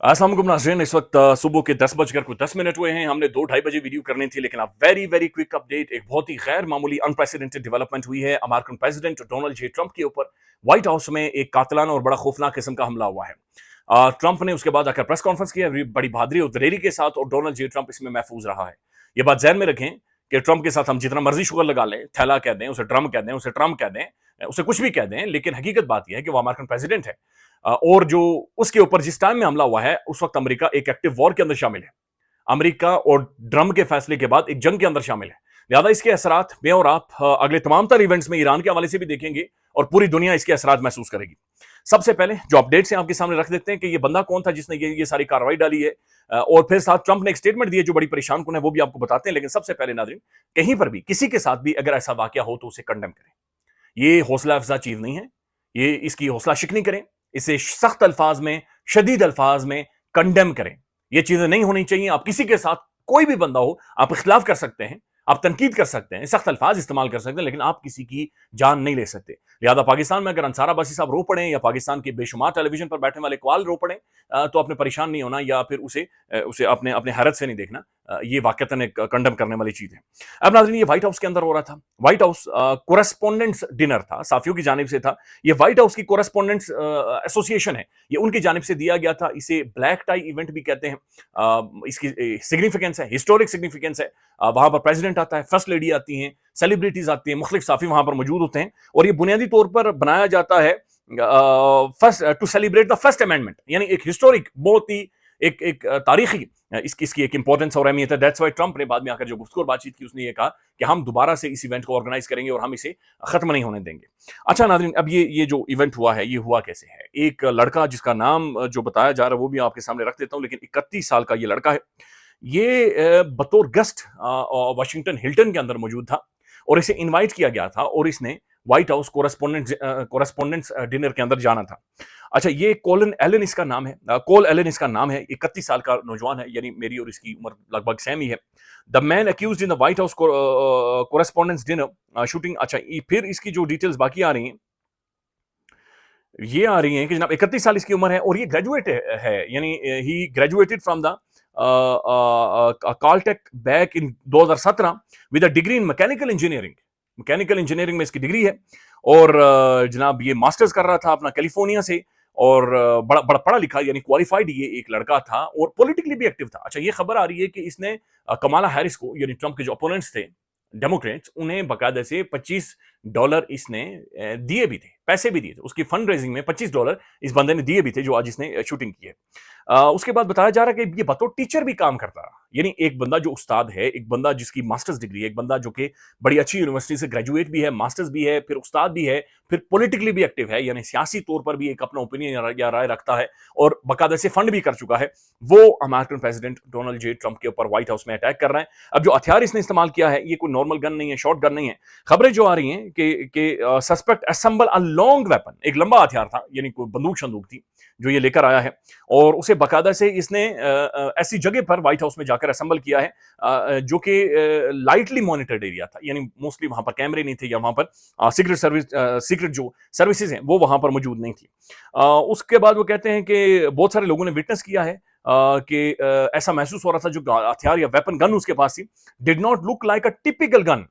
अस्सलाम वालेकुम नाज़रीन। इस वक्त सुबह के 10 बजकर 10 मिनट हुए हैं। हमने 2-2:30 बजे वीडियो करनी थी, लेकिन अब वेरी वेरी क्विक अपडेट। एक बहुत ही गैर मामूली अनप्रेसिडेंटेड डेवलपमेंट हुई है American president Donald J Trump के ऊपर। व्हाइट हाउस में एक कातिलाना और बड़ा खौफनाक किस्म का हमला हुआ है। ट्रंप ने उसके बाद आकर प्रेस कॉन्फ्रेंस किया बड़ी बहादुरी और दलेरी के साथ, और डोनाल्ड जे ट्रंप इसमें महफूज रहा है। ये बात ध्यान में रखें कि ट्रंप के साथ हम जितना मर्जी शुगर लगा लें, थैला कह दें, उसे ड्रम कह दें, उसे ट्रम्प कह दें, उसे कुछ भी कह दें, लेकिन हकीकत बात यह है कि वो अमेरिकन प्रेसिडेंट है। और जो उसके ऊपर जिस टाइम में हमला हुआ है, उस वक्त अमेरिका एक एक्टिव वॉर के अंदर शामिल है। अमेरिका और ड्रम के फैसले के बाद एक जंग के अंदर शामिल है। लिहाजा इसके असरात मैं और आप अगले तमाम तर इवेंट्स में ईरान के हवाले से भी देखेंगे, और पूरी दुनिया इसके असरात महसूस करेगी। सबसे पहले जो अपडेट्स हैं आपके सामने रख देते हैं कि ये बंदा कौन था जिसने ये सारी कार्रवाई डाली है, और फिर साथ ट्रंप ने एक स्टेटमेंट दी है जो बड़ी परेशान कुन है, वो भी आपको बताते हैं। लेकिन सबसे पहले नाज़रीन, कहीं पर भी किसी के साथ भी अगर ऐसा वाकया हो तो उसे कंडेम करें। ये हौसला अफजा चीज नहीं है, ये इसकी हौसला शिकनी करें, इसे सख्त अल्फाज में, शदीद अल्फाज में कंडेम करें। ये चीजें नहीं होनी चाहिए। आप किसी के साथ, कोई भी बंदा हो, आप इख्तिलाफ कर सकते हैं, आप तनकीद कर सकते हैं, सख्त अल्फाज इस्तेमाल कर सकते हैं, लेकिन आप किसी की जान नहीं ले सकते। लिहाजा पाकिस्तान में अगर अंसार अब्बासी साहब रो पड़े या पाकिस्तान के बेशुमार टेलीविजन पर बैठने वाले कवाल रो पड़े, तो आपने परेशान नहीं होना, या फिर उसे अपने अपने हैरत से नहीं देखना। ये वाकई एक कंडम करने वाली चीज है। अब नाज़रीन, ये व्हाइट हाउस के अंदर हो रहा था। व्हाइट हाउस कोरेस्पोंडेंट्स डिनर था, साफियों की जानिब से था। ये व्हाइट हाउस की कोरेस्पोंडेंट्स एसोसिएशन है, ये उनकी जानिब से दिया गया था। इसे ब्लैक टाई इवेंट भी कहते हैं। इसकी सिग्निफिकेंस है, हिस्टोरिक सिग्निफिकेंस है। वहां पर प्रेसिडेंट आता है, फर्स्ट लेडी आती हैं, सेलिब्रिटीज आती हैं, मुख्तलिफ साफी वहां पर मौजूद होते हैं, और ये बुनियादी तौर पर बनाया जाता है first to celebrate the first amendment, यानी एक हिस्टोरिक, बहुत ही एक तारीखी इसकी एक इंपॉर्टेंस और अहमियत है। दैट्स व्हाई ट्रंप ने बाद में आकर जो गुफ्तगू और बातचीत की, उसने ये कहा कि हम दोबारा से इस इवेंट को ऑर्गेनाइज करेंगे और हम इसे खत्म नहीं होने देंगे। अच्छा नाज़रीन, अब ये जो इवेंट हुआ है, ये हुआ कैसे है? एक लड़का जिसका नाम जो बताया जा रहा है वो भी आपके सामने रख देता हूं, लेकिन 31 साल का ये लड़का है। ये बतौर गेस्ट वाशिंगटन हिल्टन के अंदर मौजूद था, और इसे इनवाइट किया गया था, और इसने व्हाइट हाउस कोरेस्पोंडेंट्स डिनर के अंदर जाना था। अच्छा, ये कोलिन एलन इसका नाम है, कोल एलन इसका नाम है। 31 साल का नौजवान है, यानी मेरी और इसकी उम्र लगभग सेम ही है। The man accused in the White House correspondents dinner shooting. अच्छा, फिर इसकी जो डिटेल्स बाकी आ रही हैं, ये आ रही हैं कि जनाब 31 साल इसकी उम्र है, और ये ग्रेजुएट है, यानी he graduated from the Caltech back in 2017 with a degree in mechanical engineering. Mechanical engineering में इसकी डिग्री है, और जनाब ये मास्टर्स कर रहा था अपना कैलिफोर्निया से, और बड़ा बड़ा पढ़ा लिखा, यानी क्वालिफाइड ये एक लड़का था, और पॉलिटिकली भी एक्टिव था। अच्छा, ये खबर आ रही है कि इसने कमाला हैरिस को, यानी ट्रंप के जो अपोनेंट्स थे डेमोक्रेट्स, उन्हें बाकायदा से $25 इसने दिए भी थे, पैसे भी दिए थे। उसकी फंड रेजिंग में $25 इस बंदे ने दिए भी थे, जो आज इसने शूटिंग की है। उसके बाद बताया जा रहा है कि ये बतौर टीचर भी काम करता रहा, यानी एक बंदा जो उस्ताद है, एक बंदा जिसकी मास्टर्स डिग्री है, एक बंदा जो कि बड़ी अच्छी यूनिवर्सिटी से ग्रेजुएट भी है, मास्टर्स भी है, फिर उस्ताद भी है, फिर पॉलिटिकली भी एक्टिव है, यानी सियासी तौर पर भी एक अपना ओपिनियन या राय रखता है, और बाकायदा से फंड भी कर चुका है। वो American president Donald J Trump के ऊपर व्हाइट हाउस में अटैक कर रहा है। अब जो हथियार इसने इस्तेमाल किया है, ये कोई नॉर्मल गन नहीं है, शॉर्ट गन नहीं है। खबरें जो आ रही हैं कि suspect assemble a long weapon, एक लंबा हथियार था, यानी कोई बंदूक शंदूक थी, जो ये लेकर आया है, और उसे बाकायदा से इसने ऐसी जगह पर व्हाइट हाउस में जाकर असेंबल किया है जो कि लाइटली मॉनिटर्ड एरिया था, यानी मोस्टली वहां पर कैमरे नहीं थे, या वहां पर सीक्रेट जो सर्विसेज हैं वो वहां पर मौजूद नहीं थी। उसके बाद वो कहते हैं कि बहुत सारे लोगों ने विटनेस किया है कि ऐसा महसूस हो रहा था जो हथियार या वेपन गन उसके पास थी, did not look like a typical gun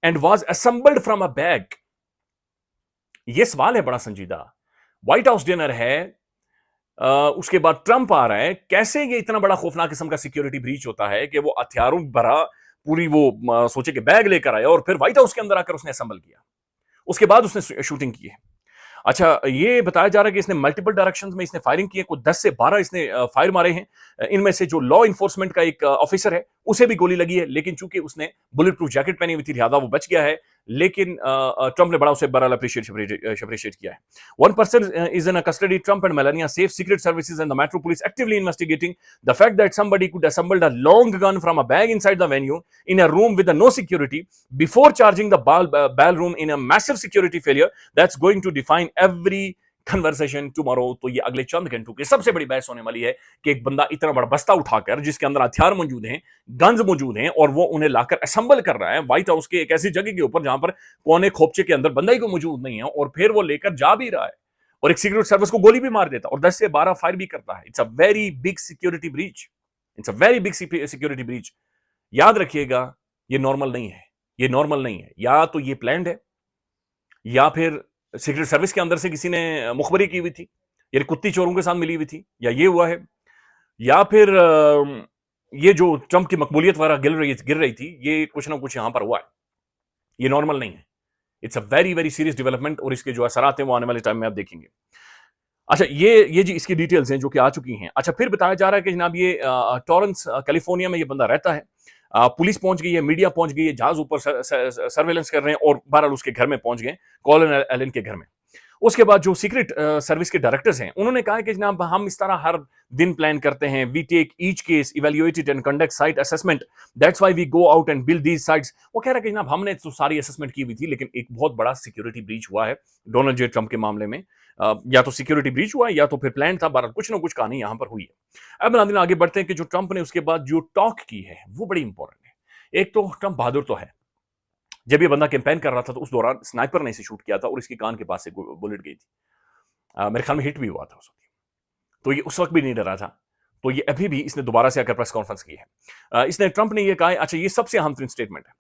and was assembled from a bag. ये सवाल है बड़ा संजीदा। व्हाइट हाउस डिनर है, उसके बाद ट्रंप आ रहा है, कैसे ये इतना बड़ा खौफनाक किस्म का सिक्योरिटी ब्रीच होता है कि वो हथियारों भरा पूरी वो सोचे कि बैग लेकर आया, और फिर व्हाइट हाउस के अंदर आकर उसने असेंबल किया, उसके बाद उसने शूटिंग की है। अच्छा, ये बताया जा रहा है कि इसने मल्टीपल डायरेक्शंस में इसने फायरिंग की है, कुछ 10 से 12 इसने फायर मारे हैं। इनमें से जो लॉ इन्फोर्समेंट का एक ऑफिसर है, उसे भी गोली लगी है, लेकिन चूंकि उसने बुलेट प्रूफ जैकेट पहनी हुई थी, लिहाजा वो बच गया है। लेकिन ट्रंप ने बड़ा उसे बड़ा अप्रिशिएट किया है। One person is in custody, Trump and Melania safe secret services and the metro police actively investigating the fact that somebody could assembled a long gun from a bag inside the venue in a room with no security before charging the ballroom in a massive security failure that's going to define every conversation tomorrow. तो ये अगले चंद घंटों की सबसे बड़ी बहस होने वाली है कि एक बंदा इतना बड़ा बस्ता उठाकर, जिसके अंदर हथियार मौजूद हैं, गन्स मौजूद हैं, और वो उन्हें लाकर असेंबल कर रहा है व्हाइट हाउस के एक ऐसी जगह के ऊपर जहां पर कोने खोपचे के अंदर बंदा ही को मौजूद नहीं है, और फिर वो लेकर जा भी रहा है, और एक सीक्रेट सर्विस को गोली भी मार देता और 10 से 12 फायर भी करता है। It's a very big security breach, it's a very big security breach. याद रखिएगा, ये नॉर्मल नहीं है, ये नॉर्मल नहीं है। या तो ये प्लान्ड है, या फिर सीक्रेट सर्विस के अंदर से किसी ने मुखबरी की हुई थी, यानी कुत्ती चोरों के साथ मिली हुई थी, या ये हुआ है, या फिर ये जो ट्रंप की मकबूलियत वगैरह गिर रही थी, ये कुछ ना कुछ यहां पर हुआ है। ये नॉर्मल नहीं है। It's a very very serious development और इसके जो असरात हैं वो आने वाले टाइम में आप देखेंगे। अच्छा, ये जी इसकी डिटेल्स हैं जो कि आ चुकी हैं। अच्छा, फिर बताया जा रहा है कि जनाब ये टॉरेंस कैलिफोर्निया में ये बंदा रहता है। पुलिस पहुंच गई है, मीडिया पहुंच गई है, जहाज ऊपर सर्वेलेंस कर रहे हैं और बहरहाल उसके घर में पहुंच गए, कॉलिन एलन के घर में। उसके बाद जो सीक्रेट सर्विस के डायरेक्टर्स हैं उन्होंने कहा कि जनाब हम इस तरह हर दिन प्लान करते हैं, we take each case, evaluate it and conduct site assessment, that's why we go out and build these sites. वो कह रहा है कि जनाब हमने तो सारी असेसमेंट की हुई थी, लेकिन एक बहुत बड़ा सिक्योरिटी ब्रीच हुआ है डोनाल्ड जे ट्रंप के मामले में। या तो सिक्योरिटी ब्रीच हुआ है या तो फिर प्लान था, बहरहाल कुछ ना कुछ कहानी यहां पर हुई है। अब नाज़रीन आगे बढ़ते हैं कि जो ट्रंप ने उसके बाद जो टॉक की है वो बड़ी इंपॉर्टेंट है। एक तो ट्रंप बहादुर तो है, जब ये बंदा कैंपेन कर रहा था तो उस दौरान स्नाइपर ने इसे शूट किया था और इसकी कान के पास से बुलेट गई थी। मेरे ख्याल में हिट भी हुआ था उस वक्त, तो ये उस वक्त भी नहीं डरा था। तो ये अभी भी इसने दोबारा से आकर प्रेस कॉन्फ्रेंस की है। इसने ट्रंप ने ये कहा है, अच्छा ये सबसे अहम तरीन स्टेटमेंट है,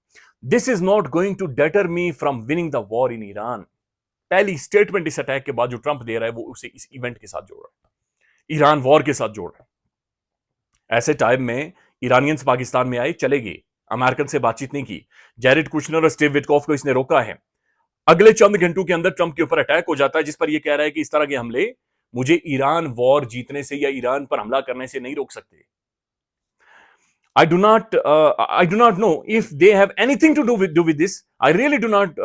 this is not going to deter me from winning the war in Iran. पहली स्टेटमेंट इस अटैक के बाद जो ट्रंप दे रहा है वो उसे इस इवेंट के साथ जोड़ रहा है, ईरान वॉर के साथ जोड़ रहा है। ऐसे टाइम में ईरानियंस पाकिस्तान में आए, चले गए, अमेरिकन से बातचीत नहीं की, जैरेड कुशनर और स्टीव विटकॉफ को इसने रोका है। अगले चंद घंटों के अंदर ट्रंप के ऊपर अटैक हो जाता है, जिस पर यह कह रहा है कि इस तरह के हमले मुझे ईरान वॉर जीतने से या ईरान पर हमला करने से नहीं रोक सकते। I do not know if they have anything to do with this. I really do not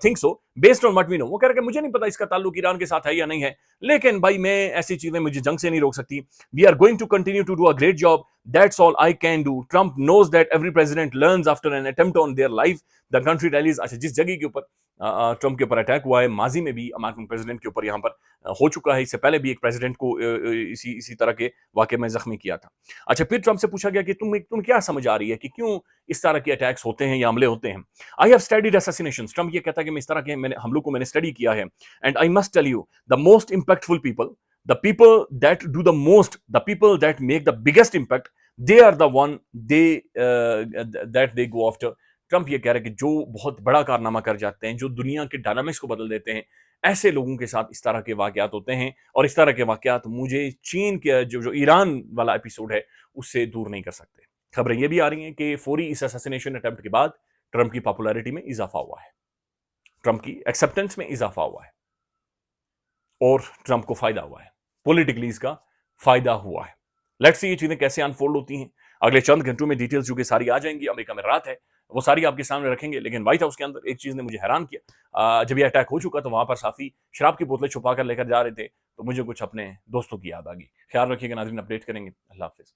think so. Based on what we know, वो कह रहा है मुझे नहीं पता इसका ताल्लुक ईरान के साथ है या नहीं है, लेकिन भाई मैं ऐसी चीजें मुझे जंग से नहीं रोक सकती। We are going to continue to do a great job. That's all I can do. Trump knows that every president learns after an attempt on their life. The country rallies. अच्छा, जिस जगह के ऊपर ट्रंप के ऊपर attack हुआ है, माजी में भी अमेरिकन प्रेसिडेंट के ऊपर यहाँ पर हो चुका है। इससे पहले भी एक प्रेसिडेंट को इसी तरह के वाकये में जख्मी किया था। अच्छा, फिर ट्रंप से पूछा गया कि तुम क्या समझ आ रही है कि क्यों इस तरह के अटैक्स होते हैं या हमले होते हैं। I have studied assassinations. Trump ये कहता है कि मैं इस तरह के हमलों को मैंने स्टडी किया है, and I must tell you the most impactful people, the people that do the most, the people that make the biggest impact, they are the one that they go after. Trump ये कह रहा है कि जो बहुत बड़ा कारनामा कर जाते हैं, जो दुनिया के डायनामिक्स को बदल देते हैं, ऐसे लोगों के साथ इस तरह के वाकयात होते हैं। और इस तरह के वाकयात मुझे चीन के जो ईरान वाला एपिसोड है उससे दूर नहीं कर सकते। खबरें ये भी आ रही हैं कि फौरी इस असैसिनेशन अटेम्प्ट के बाद ट्रंप की पॉपुलैरिटी में इजाफा हुआ है, ट्रंप की एक्सेप्टेंस में इजाफा हुआ है और ट्रंप को फायदा हुआ है, पॉलिटिकली इसका फायदा हुआ है। लेट्स सी ये चीजें कैसे अनफोल्ड होती हैं। अगले चंद घंटों में डिटेल्स जो कि सारी आ जाएंगी। अमेरिका में रात है, वो सारी आपके सामने रखेंगे। लेकिन व्हाइट हाउस के अंदर एक चीज ने मुझे हैरान किया, जब ये अटैक हो चुका तो वहां पर साफी शराब की बोतलें छुपा कर लेकर जा रहे थे, तो मुझे कुछ अपने दोस्तों की याद आ गई। ख्याल रखिएगा नाज़रीन, अपडेट करेंगे। अल्लाह हाफिज।